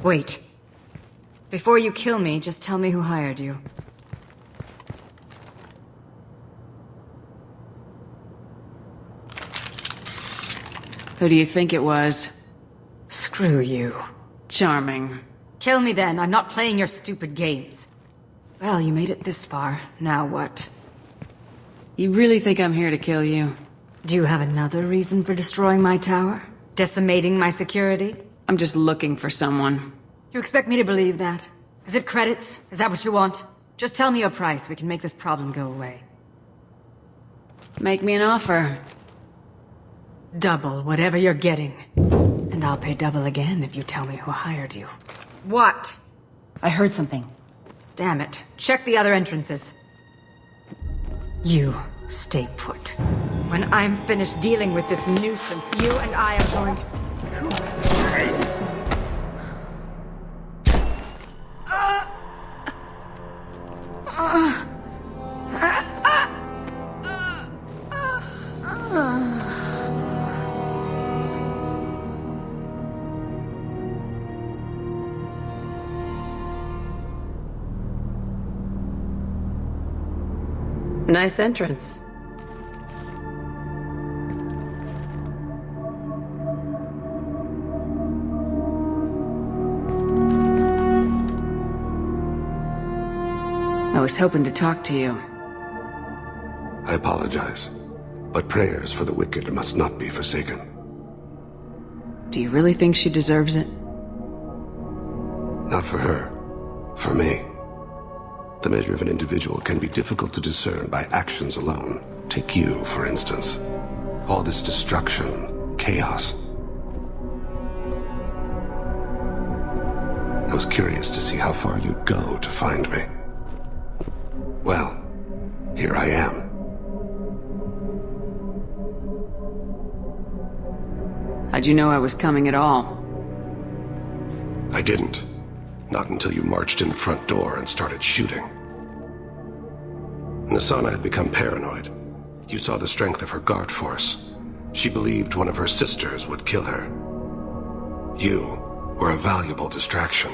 Wait. Before you kill me, just tell me who hired you. Who do you think it was? Screw you. Charming. Kill me then, I'm not playing your stupid games. Well, you made it this far. Now what? You really think I'm here to kill you? Do you have another reason for destroying my tower? Decimating my security? I'm just looking for someone. You expect me to believe that? Is it credits? Is that what you want? Just tell me your price, we can make this problem go away. Make me an offer. Double whatever you're getting. And I'll pay double again if you tell me who hired you. What? I heard something. Damn it. Check the other entrances. You stay put. When I'm finished dealing with this nuisance, you and I are going to... Who? Nice entrance. I was hoping to talk to you. I apologize, but prayers for the wicked must not be forsaken. Do you really think she deserves it? Not for her. For me. The measure of an individual can be difficult to discern by actions alone. Take you, for instance. All this destruction, chaos. I was curious to see how far you'd go to find me. Well, here I am. How'd you know I was coming at all? I didn't. Not until you marched in the front door and started shooting. Nasana had become paranoid. You saw the strength of her guard force. She believed one of her sisters would kill her. You were a valuable distraction.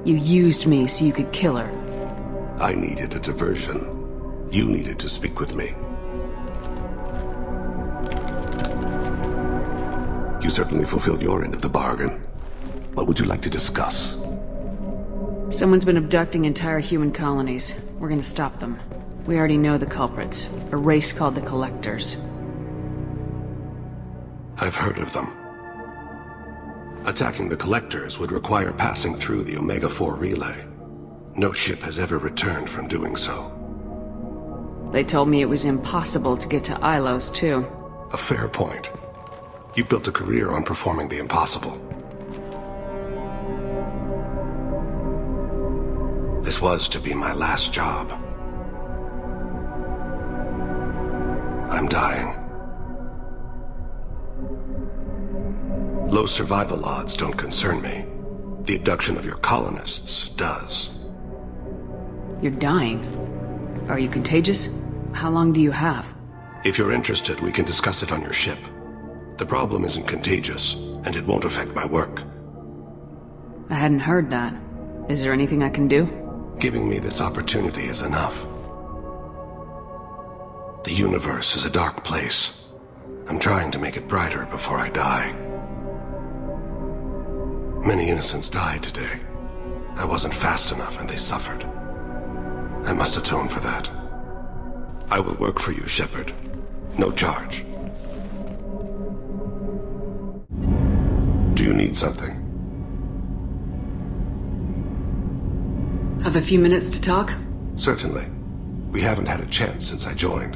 You used me so you could kill her. I needed a diversion. You needed to speak with me. You certainly fulfilled your end of the bargain. What would you like to discuss? Someone's been abducting entire human colonies. We're gonna stop them. We already know the culprits. A race called the Collectors. I've heard of them. Attacking the Collectors would require passing through the Omega-4 relay. No ship has ever returned from doing so. They told me it was impossible to get to Ilos, too. A fair point. You built a career on performing the impossible. This was to be my last job. I'm dying. Low survival odds don't concern me. The abduction of your colonists does. You're dying. Are you contagious? How long do you have? If you're interested, we can discuss it on your ship. The problem isn't contagious, and it won't affect my work. I hadn't heard that. Is there anything I can do? Giving me this opportunity is enough. The universe is a dark place. I'm trying to make it brighter before I die. Many innocents died today. I wasn't fast enough and they suffered. I must atone for that. I will work for you, Shepard. No charge. Do you need something? Have a few minutes to talk? Certainly. We haven't had a chance since I joined.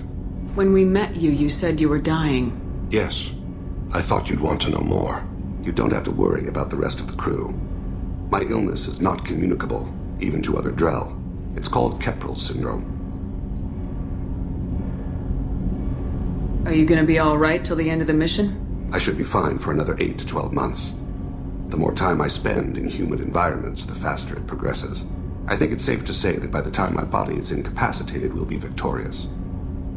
When we met you, you said you were dying. Yes. I thought you'd want to know more. You don't have to worry about the rest of the crew. My illness is not communicable, even to other Drell. It's called Keprel syndrome. Are you gonna be alright till the end of the mission? I should be fine for another 8 to 12 months. The more time I spend in humid environments, the faster it progresses. I think it's safe to say that by the time my body is incapacitated, we'll be victorious.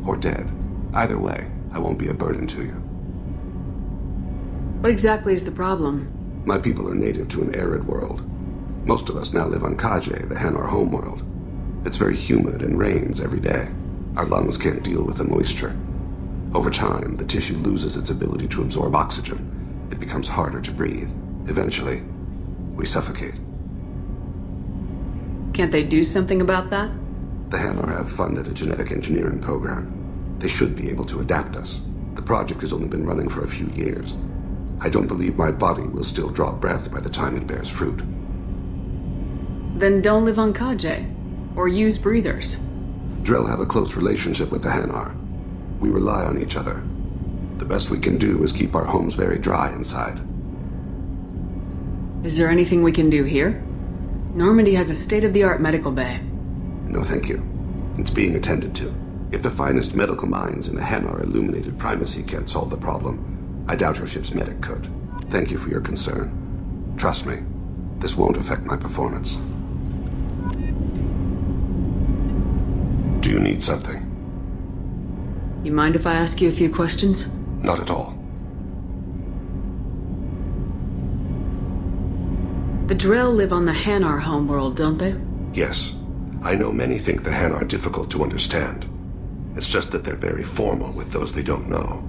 Or dead. Either way, I won't be a burden to you. What exactly is the problem? My people are native to an arid world. Most of us now live on Kaje, the Hanar homeworld. It's very humid and rains every day. Our lungs can't deal with the moisture. Over time, the tissue loses its ability to absorb oxygen. It becomes harder to breathe. Eventually, we suffocate. Can't they do something about that? The Hanar have funded a genetic engineering program. They should be able to adapt us. The project has only been running for a few years. I don't believe my body will still draw breath by the time it bears fruit. Then don't live on Kaje. Or use breathers. Drell have a close relationship with the Hanar. We rely on each other. The best we can do is keep our homes very dry inside. Is there anything we can do here? Normandy has a state-of-the-art medical bay. No, thank you. It's being attended to. If the finest medical minds in the Hanar illuminated primacy can't solve the problem, I doubt your ship's medic could. Thank you for your concern. Trust me, this won't affect my performance. Do you need something? You mind if I ask you a few questions? Not at all. The Drell live on the Hanar homeworld, don't they? Yes. I know many think the Hanar are difficult to understand. It's just that they're very formal with those they don't know.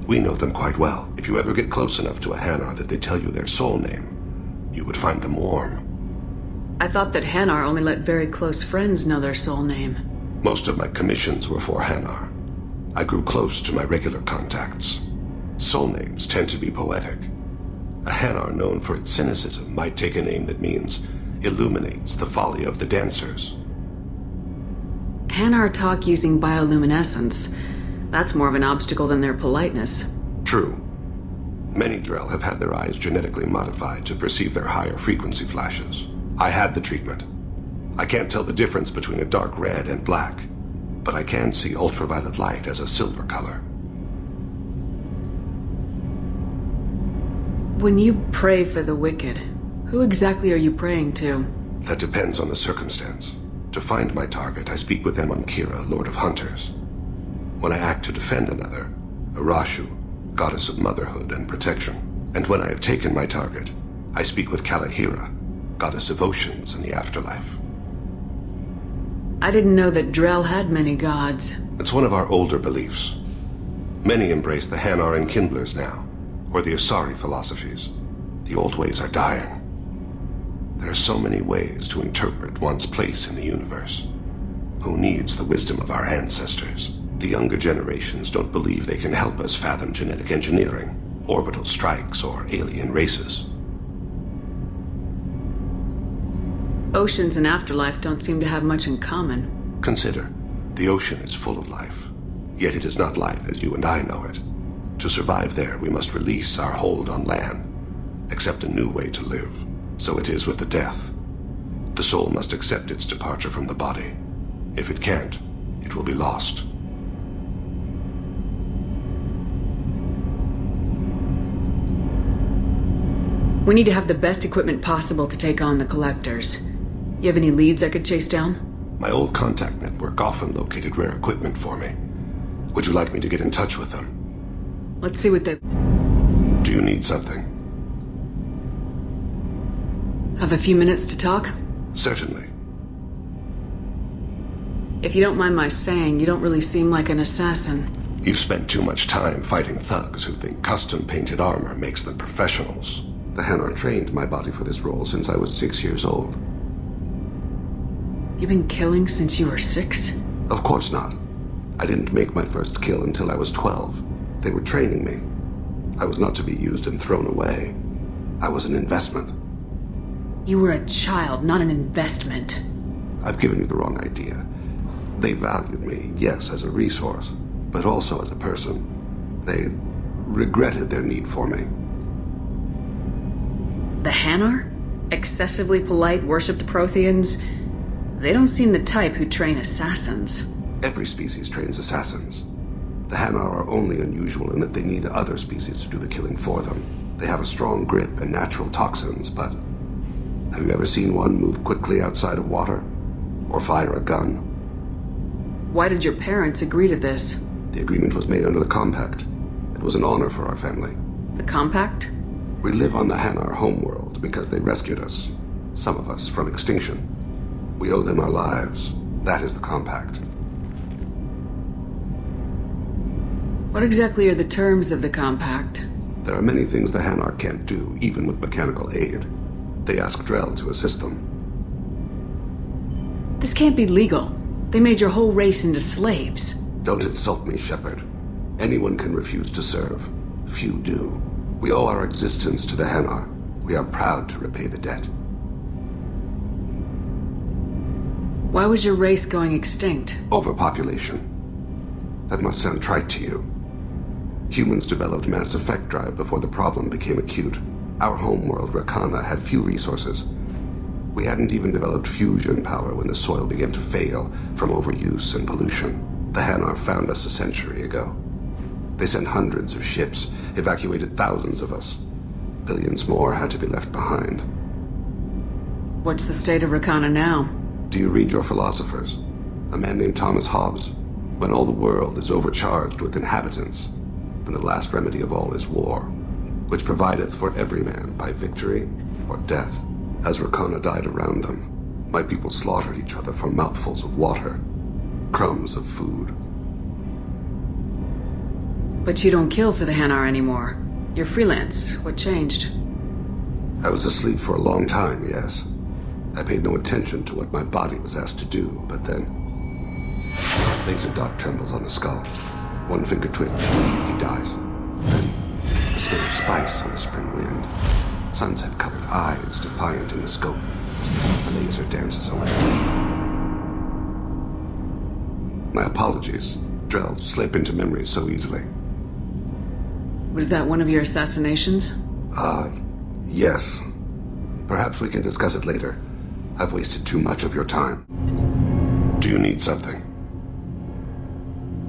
We know them quite well. If you ever get close enough to a Hanar that they tell you their soul name, you would find them warm. I thought that Hanar only let very close friends know their soul name. Most of my commissions were for Hanar. I grew close to my regular contacts. Soul names tend to be poetic. A Hanar known for its cynicism might take a name that means illuminates the folly of the dancers. Hanar talk using bioluminescence. That's more of an obstacle than their politeness. True. Many Drell have had their eyes genetically modified to perceive their higher frequency flashes. I had the treatment. I can't tell the difference between a dark red and black, but I can see ultraviolet light as a silver color. When you pray for the wicked, who exactly are you praying to? That depends on the circumstance. To find my target, I speak with Kira, Lord of Hunters. When I act to defend another, Arashu, Goddess of Motherhood and Protection. And when I have taken my target, I speak with Kalahira, Goddess of Oceans and the Afterlife. I didn't know that Drell had many gods. It's one of our older beliefs. Many embrace the Hanar and Kindlers now, or the Asari philosophies. The old ways are dying. There are so many ways to interpret one's place in the universe. Who needs the wisdom of our ancestors? The younger generations don't believe they can help us fathom genetic engineering, orbital strikes, or alien races. Oceans and afterlife don't seem to have much in common. Consider, the ocean is full of life, yet it is not life as you and I know it. To survive there, we must release our hold on land, accept a new way to live. So it is with the death. The soul must accept its departure from the body. If it can't, it will be lost. We need to have the best equipment possible to take on the collectors. You have any leads I could chase down? My old contact network often located rare equipment for me. Would you like me to get in touch with them? Let's see what they... Do you need something? Have a few minutes to talk? Certainly. If you don't mind my saying, you don't really seem like an assassin. You've spent too much time fighting thugs who think custom-painted armor makes them professionals. The Hanar trained my body for this role since I was 6 years old. You've been killing since you were 6? Of course not. I didn't make my first kill until I was 12. They were training me. I was not to be used and thrown away. I was an investment. You were a child, not an investment. I've given you the wrong idea. They valued me, yes, as a resource, but also as a person. They regretted their need for me. The Hanar? Excessively polite, worship the Protheans? They don't seem the type who train assassins. Every species trains assassins. The Hanar are only unusual in that they need other species to do the killing for them. They have a strong grip and natural toxins, but... Have you ever seen one move quickly outside of water? Or fire a gun? Why did your parents agree to this? The agreement was made under the compact. It was an honor for our family. The Compact? We live on the Hanar homeworld because they rescued us. Some of us from extinction. We owe them our lives. That is the Compact. What exactly are the terms of the Compact? There are many things the Hanar can't do, even with mechanical aid. They ask Drell to assist them. This can't be legal. They made your whole race into slaves. Don't insult me, Shepard. Anyone can refuse to serve. Few do. We owe our existence to the Hanar. We are proud to repay the debt. Why was your race going extinct? Overpopulation. That must sound trite to you. Humans developed mass effect drive before the problem became acute. Our homeworld, Rakana, had few resources. We hadn't even developed fusion power when the soil began to fail from overuse and pollution. The Hanar found us a century ago. They sent hundreds of ships, evacuated thousands of us. Billions more had to be left behind. What's the state of Rakana now? Do you read your philosophers? A man named Thomas Hobbes? When all the world is overcharged with inhabitants, and the last remedy of all is war, which provideth for every man by victory or death. As Rakana died around them, my people slaughtered each other for mouthfuls of water, crumbs of food. But you don't kill for the Hanar anymore. You're freelance. What changed? I was asleep for a long time, yes. I paid no attention to what my body was asked to do, but then... Laser dot trembles on the skull. One finger twitch, he dies. Then, the smell of spice on the spring wind. Sunset-colored eyes defiant in the scope. The laser dances away. My apologies. Drell slip into memory so easily. Was that one of your assassinations? Yes. Perhaps we can discuss it later. I've wasted too much of your time. Do you need something?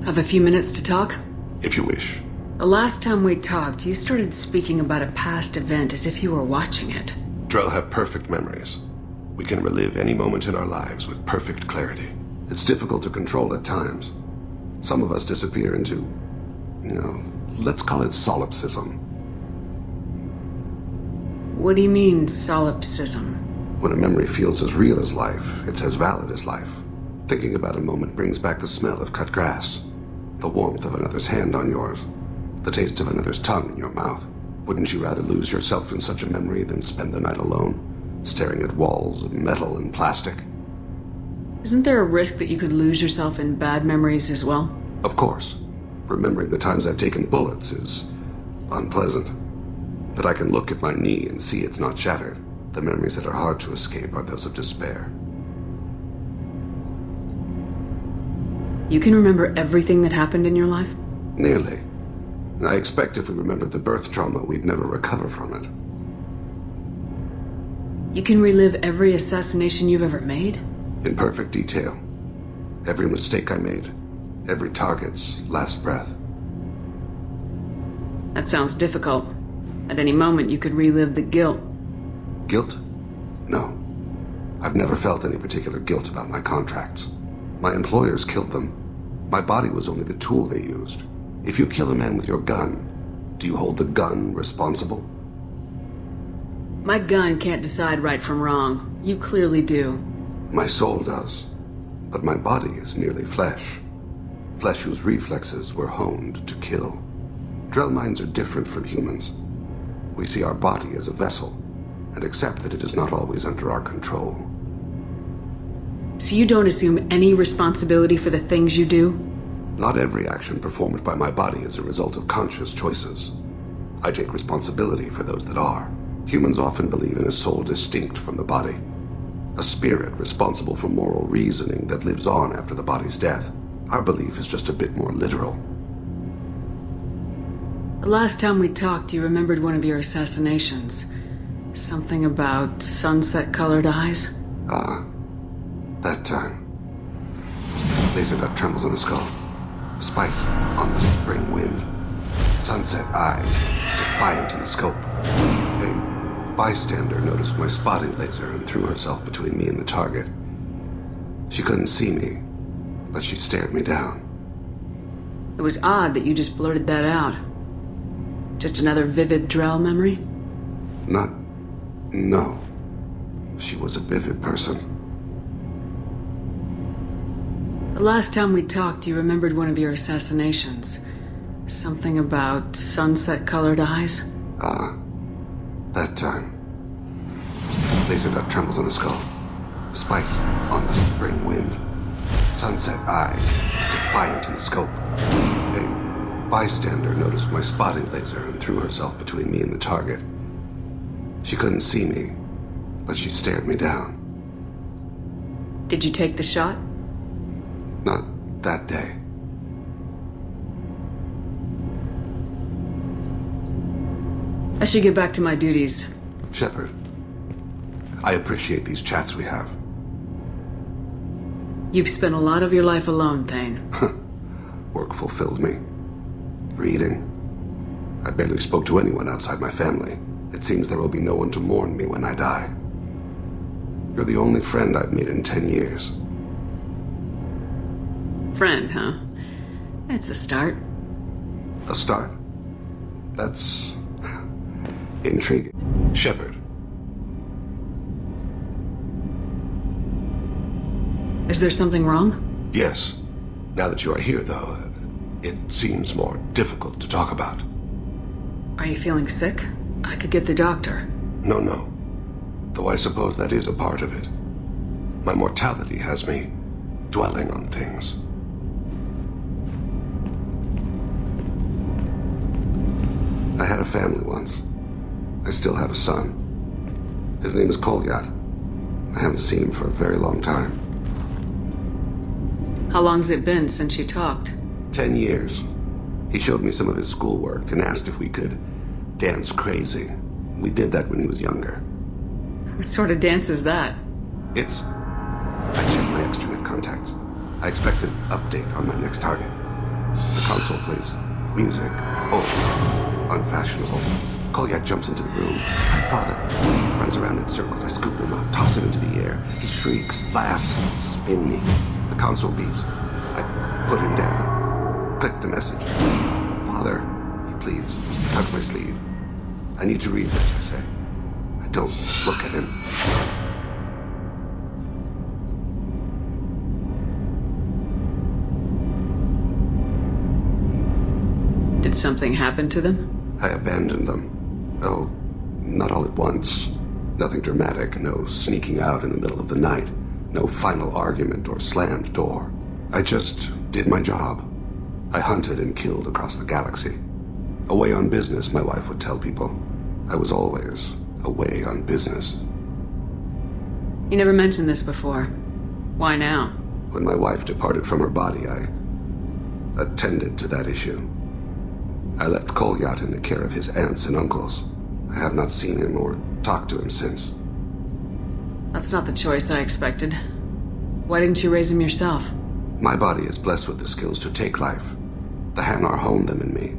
Have a few minutes to talk? If you wish. The last time we talked, you started speaking about a past event as if you were watching it. Drell have perfect memories. We can relive any moment in our lives with perfect clarity. It's difficult to control at times. Some of us disappear into, let's call it solipsism. What do you mean, solipsism? When a memory feels as real as life, it's as valid as life. Thinking about a moment brings back the smell of cut grass, the warmth of another's hand on yours, the taste of another's tongue in your mouth. Wouldn't you rather lose yourself in such a memory than spend the night alone, staring at walls of metal and plastic? Isn't there a risk that you could lose yourself in bad memories as well? Of course. Remembering the times I've taken bullets is unpleasant. But I can look at my knee and see it's not shattered. The memories that are hard to escape are those of despair. You can remember everything that happened in your life? Nearly. I expect if we remembered the birth trauma, we'd never recover from it. You can relive every assassination you've ever made? In perfect detail. Every mistake I made. Every target's last breath. That sounds difficult. At any moment, you could relive the guilt. Guilt? No. I've never felt any particular guilt about my contracts. My employers killed them. My body was only the tool they used. If you kill a man with your gun, do you hold the gun responsible? My gun can't decide right from wrong. You clearly do. My soul does. But my body is merely flesh. Flesh whose reflexes were honed to kill. Drell minds are different from humans. We see our body as a vessel, and accept that it is not always under our control. So you don't assume any responsibility for the things you do? Not every action performed by my body is a result of conscious choices. I take responsibility for those that are. Humans often believe in a soul distinct from the body. A spirit responsible for moral reasoning that lives on after the body's death. Our belief is just a bit more literal. The last time we talked, you remembered one of your assassinations. Something about sunset-colored eyes? That time. Laser dot trembles on the skull. Spice on the spring wind. Sunset eyes, defiant in the scope. A bystander noticed my spotting laser and threw herself between me and the target. She couldn't see me, but she stared me down. It was odd that you just blurted that out. Just another vivid Drell memory? Not... no. She was a vivid person. The last time we talked, you remembered one of your assassinations. Something about sunset-colored eyes? That time. Laser dot trembles on the skull. Spice on the spring wind. Sunset eyes, defiant in the scope. A bystander noticed my spotting laser and threw herself between me and the target. She couldn't see me, but she stared me down. Did you take the shot? Not that day. I should get back to my duties. Shepard, I appreciate these chats we have. You've spent a lot of your life alone, Tейн. Work fulfilled me. Reading. I barely spoke to anyone outside my family. It seems there will be no one to mourn me when I die. You're the only friend I've made in 10 years. Friend, huh? It's a start. A start? That's... intriguing. Shepard. Is there something wrong? Yes. Now that you are here, though, it seems more difficult to talk about. Are you feeling sick? I could get the doctor. No. Though I suppose that is a part of it. My mortality has me dwelling on things. I had a family once. I still have a son. His name is Kolyat. I haven't seen him for a very long time. How long's it been since you talked? 10 years. He showed me some of his schoolwork and asked if we could dance crazy. We did that when he was younger. What sort of dance is that? It's... I checked my extranet contacts. I expect an update on my next target. The console plays music. Oh, unfashionable. Kolyat jumps into the room. I follow. Runs around in circles. I scoop him up, toss him into the air. He shrieks, laughs, spin me. The console beeps. I put him down. Click the message. Father, he pleads. Tugs my sleeve. I need to read this, I say. I don't look at him. Did something happen to them? I abandoned them. Oh, not all at once. Nothing dramatic, no sneaking out in the middle of the night, no final argument or slammed door. I just did my job. I hunted and killed across the galaxy. Away on business, my wife would tell people. I was always away on business. You never mentioned this before. Why now? When my wife departed from her body, I attended to that issue. I left Kolyat in the care of his aunts and uncles. I have not seen him or talked to him since. That's not the choice I expected. Why didn't you raise him yourself? My body is blessed with the skills to take life. The Hanar honed them in me.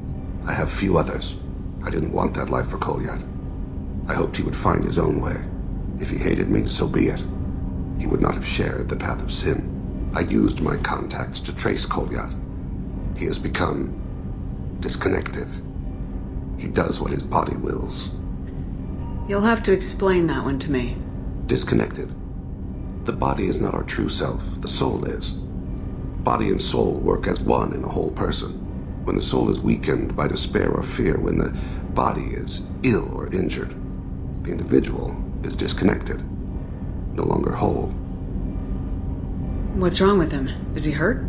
I have few others. I didn't want that life for Kolyat. I hoped he would find his own way. If he hated me, so be it. He would not have shared the path of sin. I used my contacts to trace Kolyat. He has become disconnected. He does what his body wills. You'll have to explain that one to me. Disconnected. The body is not our true self. The soul is. Body and soul work as one in a whole person. When the soul is weakened by despair or fear, when the body is ill or injured, the individual is disconnected, no longer whole. What's wrong with him? Is he hurt?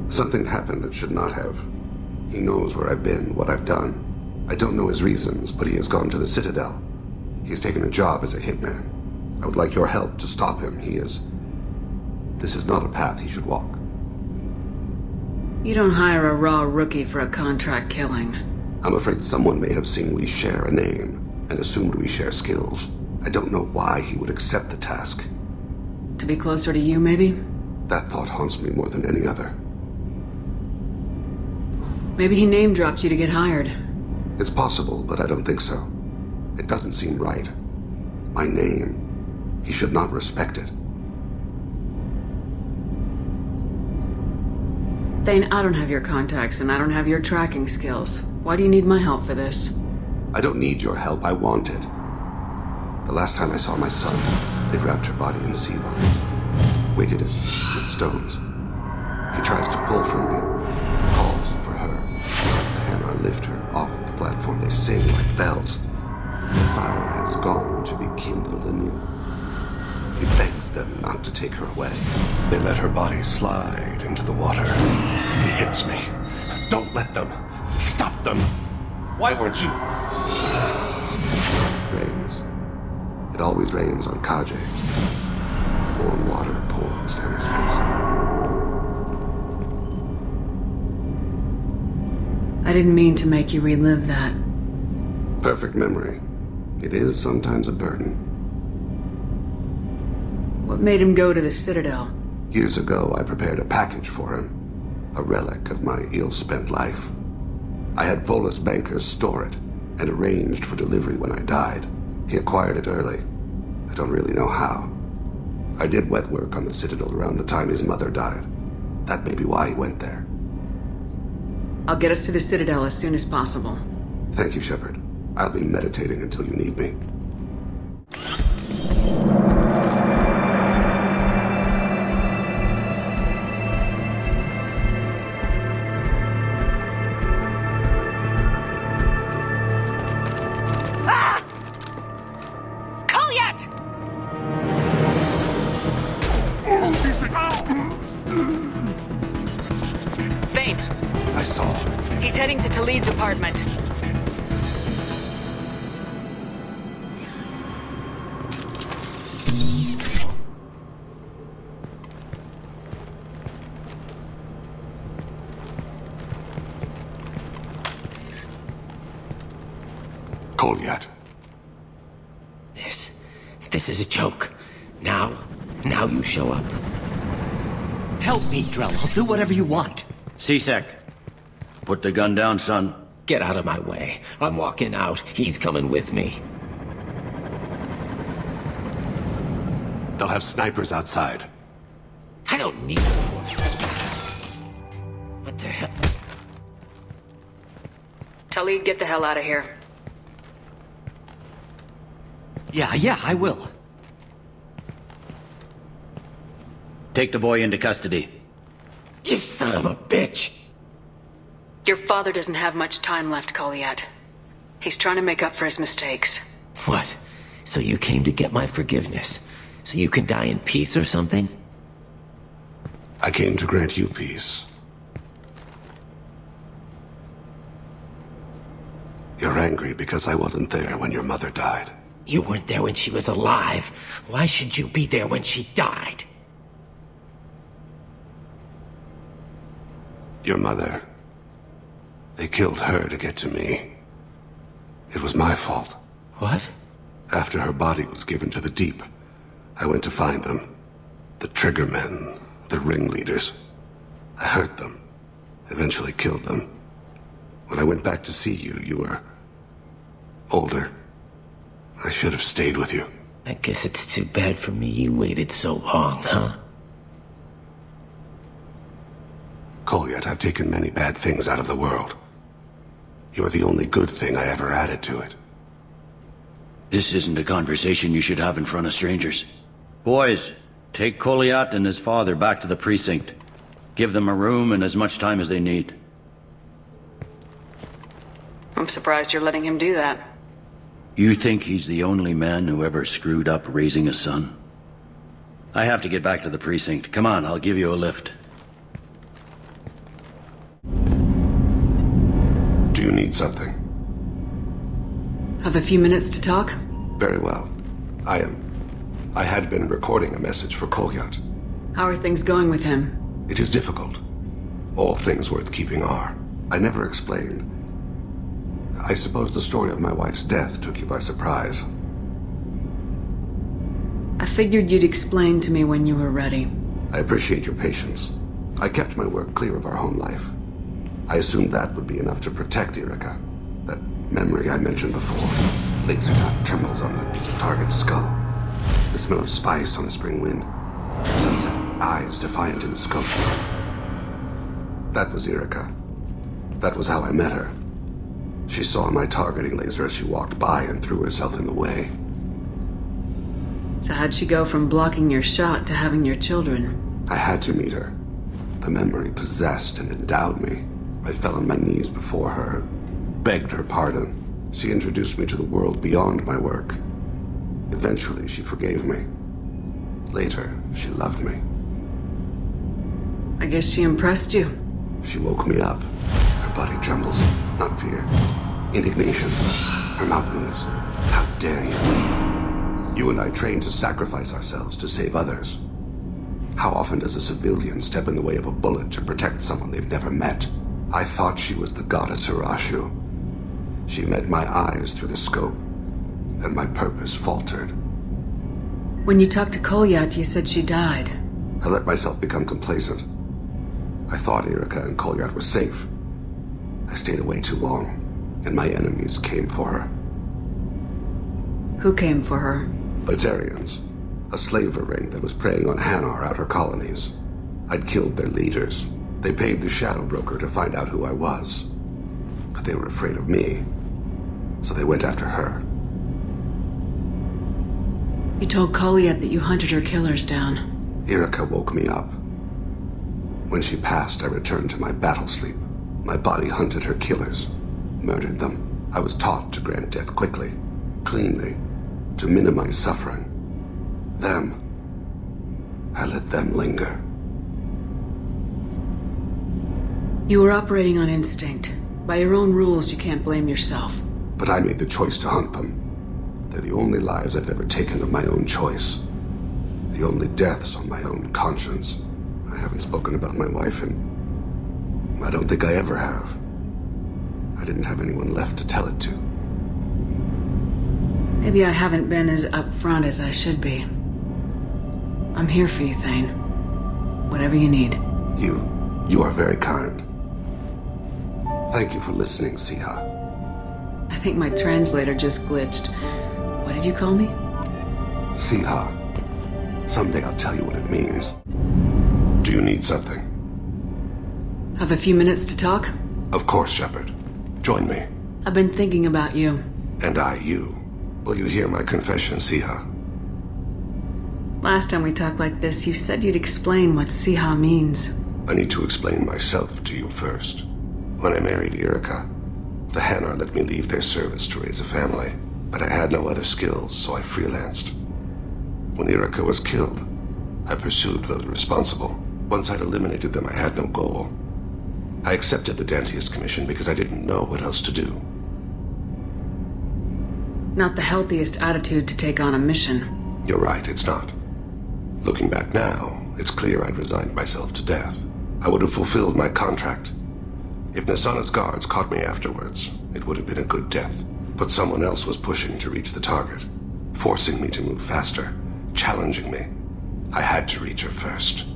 Something happened that should not have. He knows where I've been, what I've done. I don't know his reasons, but he has gone to the Citadel. He has taken a job as a hitman. I would like your help to stop him. This is not a path he should walk. You don't hire a raw rookie for a contract killing. I'm afraid someone may have seen we share a name and assumed we share skills. I don't know why he would accept the task. To be closer to you, maybe? That thought haunts me more than any other. Maybe he name-dropped you to get hired. It's possible, but I don't think so. It doesn't seem right. My name. He should not respect it. Théin, I don't have your contacts and I don't have your tracking skills. Why do you need my help for this? I don't need your help, I want it. The last time I saw my son, they wrapped her body in sea vines, weighted it with stones. He tries to pull from me, calls for her. The Hanar lift her off the platform, they sing like bells. The fire has gone to be kindled anew. He begs them not to take her away. They let her body slide into the water. He hits me. Don't let them. Stop them. Why weren't you? Rains. It always rains on Kaje. Warm water pours down his face. I didn't mean to make you relive that. Perfect memory. It is sometimes a burden. What made him go to the Citadel? Years ago, I prepared a package for him. A relic of my ill-spent life. I had Volus bankers store it, and arranged for delivery when I died. He acquired it early. I don't really know how. I did wet work on the Citadel around the time his mother died. That may be why he went there. I'll get us to the Citadel as soon as possible. Thank you, Shepard. I'll be meditating until you need me. Tейн! I saw. He's heading to Talid's apartment. Kolyat. This is a joke. Now you show up. Help me, Drell. I'll do whatever you want. C-Sec. Put the gun down, son. Get out of my way. I'm walking out. He's coming with me. They'll have snipers outside. I don't need more. What the hell? Talid, get the hell out of here. Yeah, I will. Take the boy into custody. You son of a bitch! Your father doesn't have much time left, Kolyat. He's trying to make up for his mistakes. What? So you came to get my forgiveness? So you can die in peace or something? I came to grant you peace. You're angry because I wasn't there when your mother died. You weren't there when she was alive. Why should you be there when she died? Your mother. They killed her to get to me. It was my fault. What? After her body was given to the deep, I went to find them. The triggermen, the ringleaders. I hurt them. Eventually killed them. When I went back to see you, you were older. I should have stayed with you. I guess it's too bad for me you waited so long, huh? Kolyat, I've taken many bad things out of the world. You're the only good thing I ever added to it. This isn't a conversation you should have in front of strangers. Boys, take Kolyat and his father back to the precinct. Give them a room and as much time as they need. I'm surprised you're letting him do that. You think he's the only man who ever screwed up raising a son? I have to get back to the precinct. Come on, I'll give you a lift. Do you need something? Have a few minutes to talk? Very well. I had been recording a message for Kolyat. How are things going with him? It is difficult. All things worth keeping are. I never explained. I suppose the story of my wife's death took you by surprise. I figured you'd explain to me when you were ready. I appreciate your patience. I kept my work clear of our home life. I assumed that would be enough to protect Irika. That memory I mentioned before. Laser dot trembles on the target's skull. The smell of spice on the spring wind. Sunset eyes defiant in the scope. That was Irika. That was how I met her. She saw my targeting laser as she walked by and threw herself in the way. So how'd she go from blocking your shot to having your children? I had to meet her. The memory possessed and endowed me. I fell on my knees before her, begged her pardon. She introduced me to the world beyond my work. Eventually, she forgave me. Later, she loved me. I guess she impressed you. She woke me up. Her body trembles. Not fear. Indignation. Her mouth moves. How dare you? You and I trained to sacrifice ourselves to save others. How often does a civilian step in the way of a bullet to protect someone they've never met? I thought she was the goddess Hirashu. She met my eyes through the scope, and my purpose faltered. When you talked to Kolyat, you said she died. I let myself become complacent. I thought Irika and Kolyat were safe. I stayed away too long, and my enemies came for her. Who came for her? Batarians, a slaver ring that was preying on Hanar outer colonies. I'd killed their leaders. They paid the Shadow Broker to find out who I was. But they were afraid of me, so they went after her. You told Kolyat that you hunted her killers down. Irika woke me up. When she passed, I returned to my battle sleep. My body hunted her killers, murdered them. I was taught to grant death quickly, cleanly, to minimize suffering. Them, I let them linger. You were operating on instinct. By your own rules, you can't blame yourself. But I made the choice to hunt them. They're the only lives I've ever taken of my own choice. The only deaths on my own conscience. I haven't spoken about my wife, and I don't think I ever have. I didn't have anyone left to tell it to. Maybe I haven't been as upfront as I should be. I'm here for you, Thain. Whatever you need. You are very kind. Thank you for listening, Siha. I think my translator just glitched. What did you call me? Siha. Someday I'll tell you what it means. Do you need something? Have a few minutes to talk? Of course, Shepard. Join me. I've been thinking about you. And I, you. Will you hear my confession, Siha? Last time we talked like this, you said you'd explain what Siha means. I need to explain myself to you first. When I married Irika, the Hanar let me leave their service to raise a family, but I had no other skills, so I freelanced. When Irika was killed, I pursued those responsible. Once I'd eliminated them, I had no goal. I accepted the Dantius commission because I didn't know what else to do. Not the healthiest attitude to take on a mission. You're right, it's not. Looking back now, it's clear I'd resigned myself to death. I would have fulfilled my contract. If Nasana's guards caught me afterwards, it would have been a good death. But someone else was pushing to reach the target, forcing me to move faster, challenging me. I had to reach her first.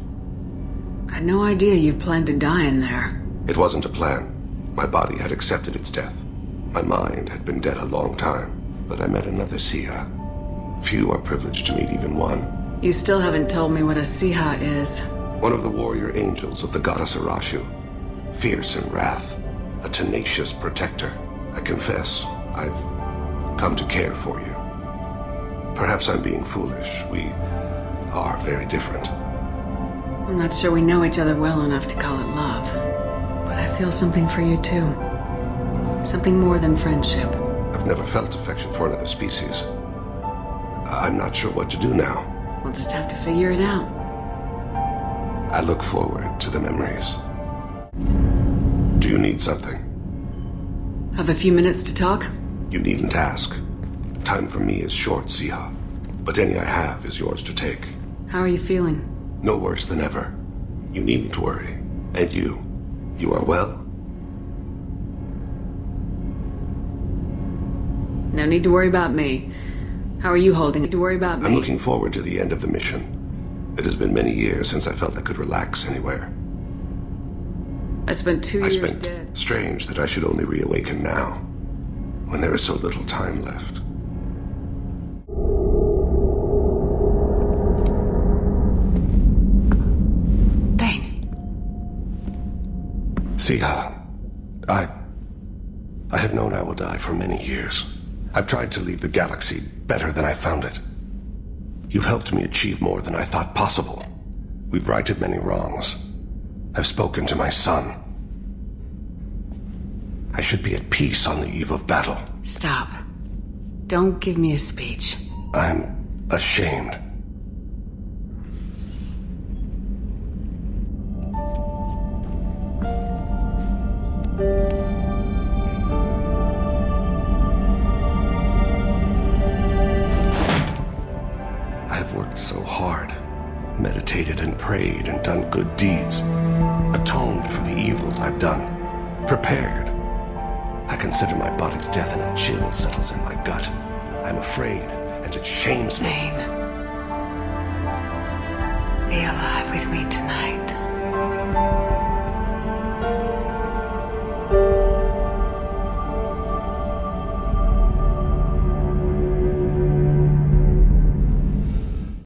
I had no idea you planned to die in there. It wasn't a plan. My body had accepted its death. My mind had been dead a long time, but I met another Siha. Few are privileged to meet even one. You still haven't told me what a Siha is. One of the warrior angels of the goddess Hirashu. Fierce in wrath, a tenacious protector. I confess, I've come to care for you. Perhaps I'm being foolish. We are very different. I'm not sure we know each other well enough to call it love. But I feel something for you too. Something more than friendship. I've never felt affection for another species. I'm not sure what to do now. We'll just have to figure it out. I look forward to the memories. Do you need something? Have a few minutes to talk? You needn't ask. Time for me is short, Siha. But any I have is yours to take. How are you feeling? No worse than ever. You needn't worry. And you are well? No need to worry about me. How are you holding it? To worry about me? I'm looking forward to the end of the mission. It has been many years since I felt I could relax anywhere. I spent 2 years dead. Strange that I should only reawaken now, when there is so little time left. Thain. Siha, I have known I will die for many years. I've tried to leave the galaxy better than I found it. You've helped me achieve more than I thought possible. We've righted many wrongs. I've spoken to my son. I should be at peace on the eve of battle. Stop. Don't give me a speech. I'm ashamed. I've worked so hard, meditated and prayed and done good deeds, atoned for the evils I've done, prepared. I consider my body's death and a chill settles in my gut. I'm afraid, and it shames me. Tейн. Be alive with me tonight.